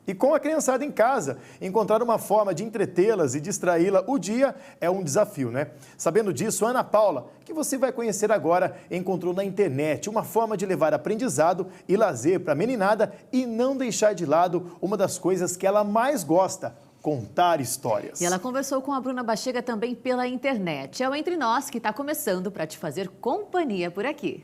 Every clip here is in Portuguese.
E com a criançada em casa, encontrar uma forma de entretê-las e distraí-la o dia é um desafio, né? Sabendo disso, Ana Paula, que você vai conhecer agora, encontrou na internet uma forma de levar aprendizado e lazer para a meninada e não deixar de lado uma das coisas que ela mais gosta: contar histórias. E ela conversou com a Bruna Bachega também pela internet. É o Entre Nós que está começando para te fazer companhia por aqui.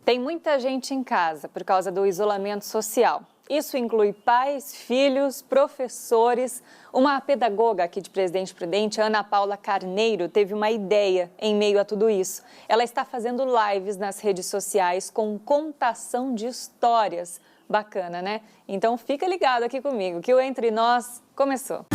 Tem muita gente em casa por causa do isolamento social. Isso inclui pais, filhos, professores. Uma pedagoga aqui de Presidente Prudente, Ana Paula Carneiro, teve uma ideia em meio a tudo isso. Ela está fazendo lives nas redes sociais com contação de histórias. Bacana, né? Então fica ligado aqui comigo, que o Entre Nós começou.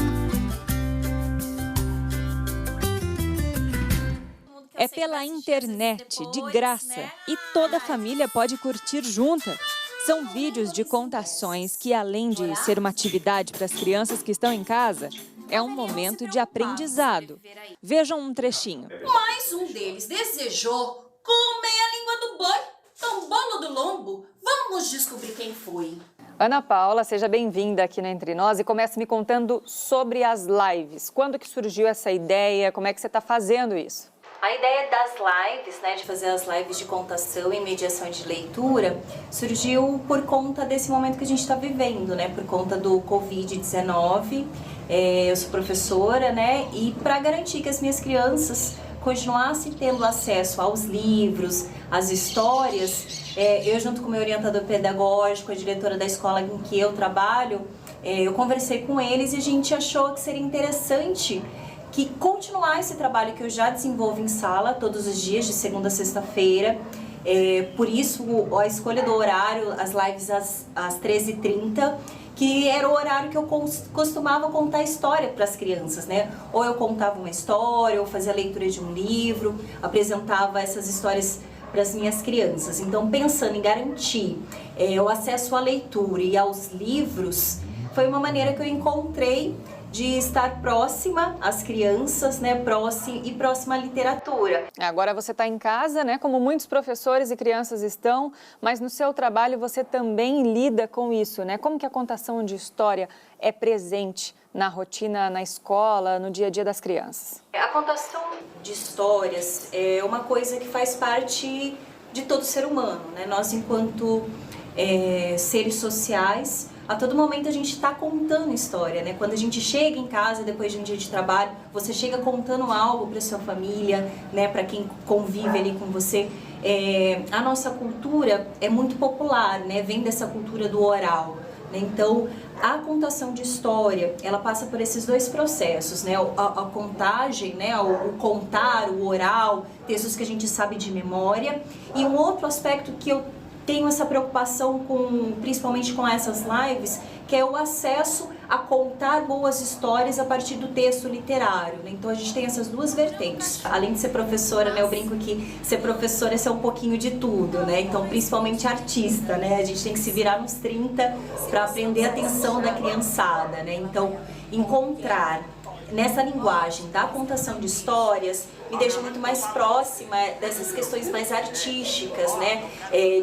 É pela internet, de graça, e toda a família pode curtir junta. São vídeos de contações que, além de ser uma atividade para as crianças que estão em casa, é um momento de aprendizado. Vejam um trechinho. Mais um deles desejou comer a língua do boi, tombolo do lombo. Vamos descobrir quem foi. Ana Paula, seja bem-vinda aqui no Entre Nós e comece me contando sobre as lives. Quando que surgiu essa ideia? Como é que você está fazendo isso? A ideia das lives, né, de fazer as lives de contação e mediação de leitura, surgiu por conta desse momento que a gente está vivendo, né, por conta do Covid-19. Eu sou professora, né, e para garantir que as minhas crianças continuassem tendo acesso aos livros, às histórias, eu junto com o meu orientador pedagógico, a diretora da escola em que eu trabalho, eu conversei com eles e a gente achou que seria interessante que continuar esse trabalho que eu já desenvolvo em sala todos os dias, de segunda a sexta-feira. Por isso, a escolha do horário, as lives às 13h30, que era o horário que eu costumava contar história para as crianças, né? Ou eu contava uma história, ou fazia a leitura de um livro, apresentava essas histórias para as minhas crianças. Então, pensando em garantir o acesso à leitura e aos livros, foi uma maneira que eu encontrei de estar próxima às crianças, né, próxima à literatura. Agora você está em casa, né, como muitos professores e crianças estão, mas no seu trabalho você também lida com isso, né? Como que a contação de história é presente na rotina, na escola, no dia a dia das crianças? A contação de histórias é uma coisa que faz parte de todo ser humano, né? Nós, enquanto seres sociais, a todo momento a gente está contando história, né? Quando a gente chega em casa depois de um dia de trabalho, você chega contando algo para sua família, né? Para quem convive ali com você. A nossa cultura é muito popular, né? Vem dessa cultura do oral, né? Então, a contação de história, ela passa por esses dois processos, né? A contagem, né? O contar, o oral, textos que a gente sabe de memória. E um outro aspecto que eu tenho essa preocupação principalmente com essas lives, que é o acesso a contar boas histórias a partir do texto literário, né? Então a gente tem essas duas vertentes. Além de ser professora, né, eu brinco que ser professora é ser um pouquinho de tudo, né? Então, principalmente artista, né? A gente tem que se virar nos 30 para aprender a atenção da criançada, né? Então, encontrar nessa linguagem da contação de histórias me deixa muito mais próxima dessas questões mais artísticas, né?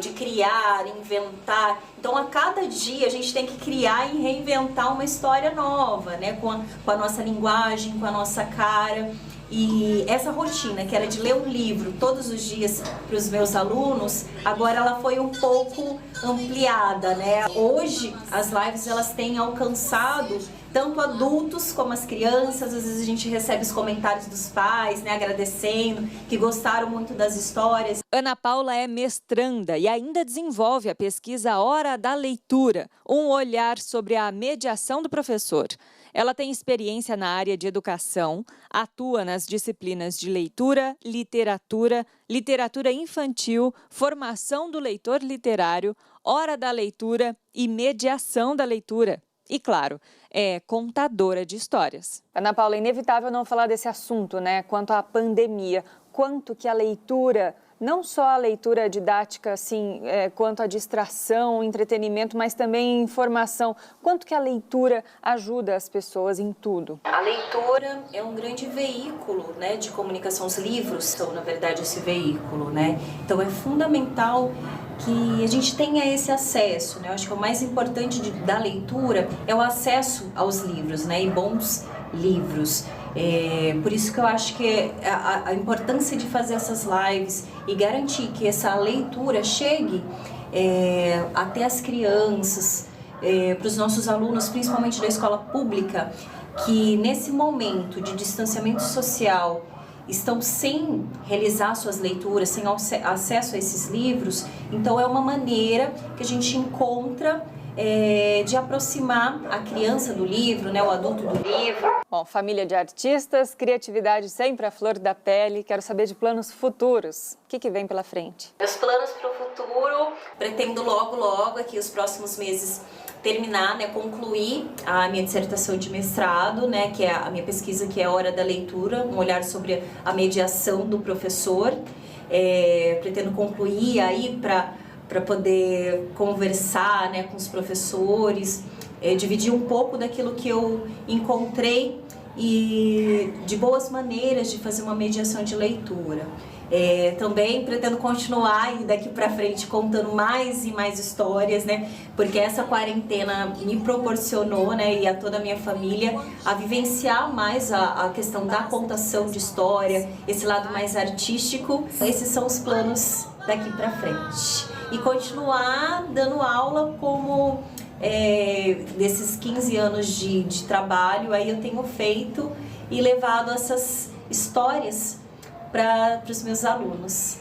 De criar, inventar. Então, a cada dia a gente tem que criar e reinventar uma história nova, né? Com a nossa linguagem, com a nossa cara. E essa rotina, que era de ler um livro todos os dias para os meus alunos, agora ela foi um pouco ampliada, né? Hoje, as lives elas têm alcançado tanto adultos como as crianças. Às vezes a gente recebe os comentários dos pais, né, agradecendo, que gostaram muito das histórias. Ana Paula é mestranda e ainda desenvolve a pesquisa Hora da Leitura, um olhar sobre a mediação do professor. Ela tem experiência na área de educação, atua nas disciplinas de leitura, literatura infantil, formação do leitor literário, hora da leitura e mediação da leitura. E, claro, é contadora de histórias. Ana Paula, é inevitável não falar desse assunto, né? Quanto à pandemia, quanto que a leitura, não só a leitura didática, assim, quanto a distração, o entretenimento, mas também informação, quanto que a leitura ajuda as pessoas em tudo? A leitura é um grande veículo, né, de comunicação. Os livros são, na verdade, esse veículo, né? Então, é fundamental que a gente tenha esse acesso, né? Eu acho que o mais importante da leitura é o acesso aos livros, né? E bons livros. Por isso que eu acho que a importância de fazer essas lives e garantir que essa leitura chegue até as crianças, para os nossos alunos, principalmente da escola pública, que nesse momento de distanciamento social estão sem realizar suas leituras, sem acesso a esses livros. Então é uma maneira que a gente encontra de aproximar a criança do livro, né, o adulto do livro. Bom, família de artistas, criatividade sempre à flor da pele. Quero saber de planos futuros. O que vem pela frente? Meus planos para o futuro, pretendo logo, aqui os próximos meses, terminar, né, concluir a minha dissertação de mestrado, né, que é a minha pesquisa, que é a Hora da Leitura, um olhar sobre a mediação do professor. Pretendo concluir aí para poder conversar, né, com os professores, dividir um pouco daquilo que eu encontrei e de boas maneiras de fazer uma mediação de leitura. Também pretendo continuar e daqui para frente contando mais e mais histórias, né? Porque essa quarentena me proporcionou, né, e a toda a minha família, a vivenciar mais a questão da contação de história, esse lado mais artístico. Esses são os planos daqui para frente. E continuar dando aula como desses 15 anos de trabalho aí eu tenho feito e levado essas histórias para os meus alunos.